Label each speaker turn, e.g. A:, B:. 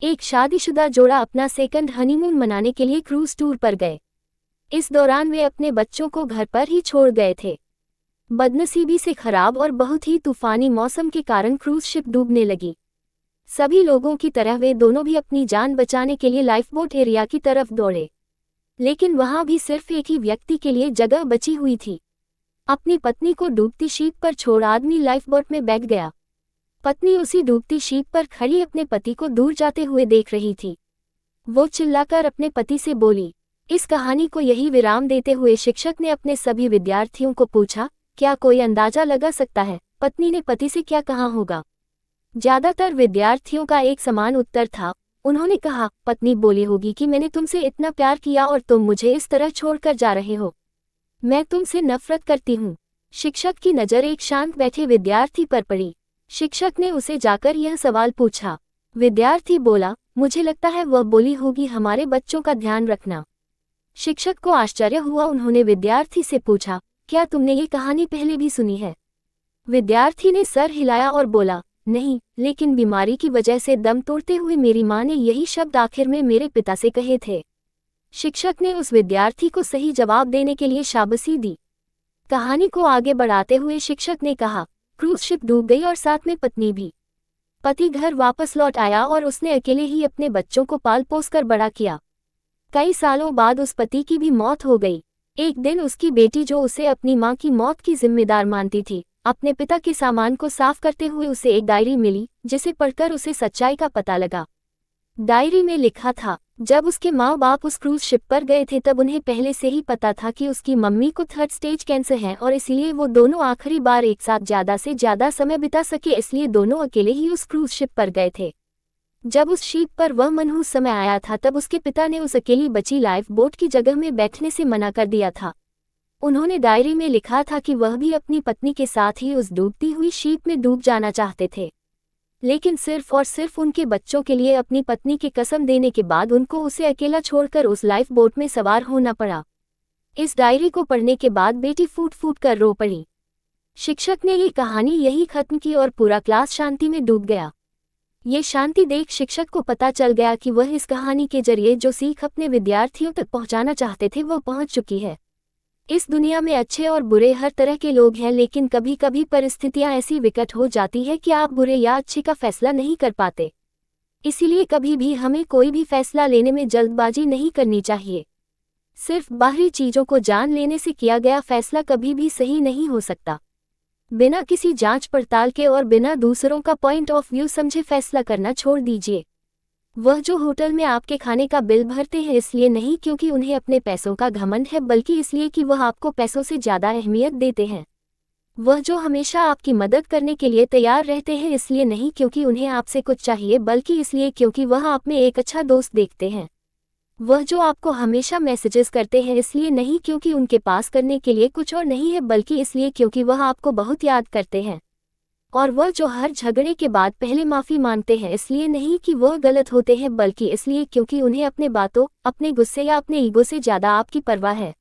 A: एक शादीशुदा जोड़ा अपना सेकंड हनीमून मनाने के लिए क्रूज टूर पर गए। इस दौरान वे अपने बच्चों को घर पर ही छोड़ गए थे। बदनसीबी से खराब और बहुत ही तूफानी मौसम के कारण क्रूज शिप डूबने लगी। सभी लोगों की तरह वे दोनों भी अपनी जान बचाने के लिए लाइफबोट एरिया की तरफ दौड़े, लेकिन वहां भी सिर्फ एक ही व्यक्ति के लिए जगह बची हुई थी। अपनी पत्नी को डूबती शीप पर छोड़ आदमी लाइफबोट में बैठ गया। पत्नी उसी डूबती शीप पर खड़ी अपने पति को दूर जाते हुए देख रही थी। वो चिल्लाकर अपने पति से बोली। इस कहानी को यही विराम देते हुए शिक्षक ने अपने सभी विद्यार्थियों को पूछा, क्या कोई अंदाजा लगा सकता है पत्नी ने पति से क्या कहा होगा? ज्यादातर विद्यार्थियों का एक समान उत्तर था। उन्होंने कहा, पत्नी बोली होगी कि मैंने तुमसे इतना प्यार किया और तुम मुझे इस तरह छोड़कर जा रहे हो। मैं तुमसे नफरत करती हूँ। शिक्षक की नज़र एक शांत बैठे विद्यार्थी पर पड़ी। शिक्षक ने उसे जाकर यह सवाल पूछा। विद्यार्थी बोला, मुझे लगता है वह बोली होगी हमारे बच्चों का ध्यान रखना। शिक्षक को आश्चर्य हुआ। उन्होंने विद्यार्थी से पूछा, क्या तुमने ये कहानी पहले भी सुनी है? विद्यार्थी ने सर हिलाया और बोला, नहीं, लेकिन बीमारी की वजह से दम तोड़ते हुए मेरी माँ ने यही शब्द आखिर में मेरे पिता से कहे थे। शिक्षक ने उस विद्यार्थी को सही जवाब देने के लिए शाबाशी दी। कहानी को आगे बढ़ाते हुए शिक्षक ने कहा, क्रूज शिप डूब गई और साथ में पत्नी भी। पति घर वापस लौट आया और उसने अकेले ही अपने बच्चों को पाल पोस कर बड़ा किया। कई सालों बाद उस पति की भी मौत हो गई। एक दिन उसकी बेटी, जो उसे अपनी मां की मौत की जिम्मेदार मानती थी, अपने पिता के सामान को साफ करते हुए उसे एक डायरी मिली, जिसे पढ़कर उसे सच्चाई का पता लगा। डायरी में लिखा था, जब उसके माँ बाप उस क्रूज शिप पर गए थे तब उन्हें पहले से ही पता था कि उसकी मम्मी को 3rd स्टेज कैंसर है और इसलिए वो दोनों आखिरी बार एक साथ ज़्यादा से ज़्यादा समय बिता सके, इसलिए दोनों अकेले ही उस क्रूज शिप पर गए थे। जब उस शिप पर वह मनहूस समय आया था तब उसके पिता ने उस अकेली बची लाइफ बोट की जगह में बैठने से मना कर दिया था। उन्होंने डायरी में लिखा था कि वह भी अपनी पत्नी के साथ ही उस डूबती हुई शिप में डूब जाना चाहते थे, लेकिन सिर्फ और सिर्फ उनके बच्चों के लिए अपनी पत्नी की कसम देने के बाद उनको उसे अकेला छोड़कर उस लाइफ बोट में सवार होना पड़ा। इस डायरी को पढ़ने के बाद बेटी फूट फूट कर रो पड़ी। शिक्षक ने ये कहानी यही खत्म की और पूरा क्लास शांति में डूब गया। ये शांति देख शिक्षक को पता चल गया कि वह इस कहानी के जरिए जो सीख अपने विद्यार्थियों तक पहुंचाना चाहते थे वह पहुंच चुकी है। इस दुनिया में अच्छे और बुरे हर तरह के लोग हैं, लेकिन कभी कभी परिस्थितियां ऐसी विकट हो जाती है कि आप बुरे या अच्छे का फैसला नहीं कर पाते। इसीलिए कभी भी हमें कोई भी फैसला लेने में जल्दबाजी नहीं करनी चाहिए। सिर्फ बाहरी चीजों को जान लेने से किया गया फैसला कभी भी सही नहीं हो सकता। बिना किसी जांच पड़ताल के और बिना दूसरों का पॉइंट ऑफ व्यू समझे फैसला करना छोड़ दीजिए। वह जो होटल में आपके खाने का बिल भरते हैं इसलिए नहीं क्योंकि उन्हें अपने पैसों का घमंड है, बल्कि इसलिए कि वह आपको पैसों से ज़्यादा अहमियत देते हैं। वह जो हमेशा आपकी मदद करने के लिए तैयार रहते हैं इसलिए नहीं क्योंकि उन्हें आपसे कुछ चाहिए, बल्कि इसलिए क्योंकि वह आप में एक अच्छा दोस्त देखते हैं। वह जो आपको हमेशा मैसेजेस करते हैं इसलिए नहीं क्योंकि उनके पास करने के लिए कुछ और नहीं है, बल्कि इसलिए क्योंकि वह आपको बहुत याद करते हैं। और वह जो हर झगड़े के बाद पहले माफ़ी मांगते हैं इसलिए नहीं कि वह गलत होते हैं, बल्कि इसलिए क्योंकि उन्हें अपने बातों, अपने गुस्से या अपने ईगो से ज़्यादा आपकी परवाह है।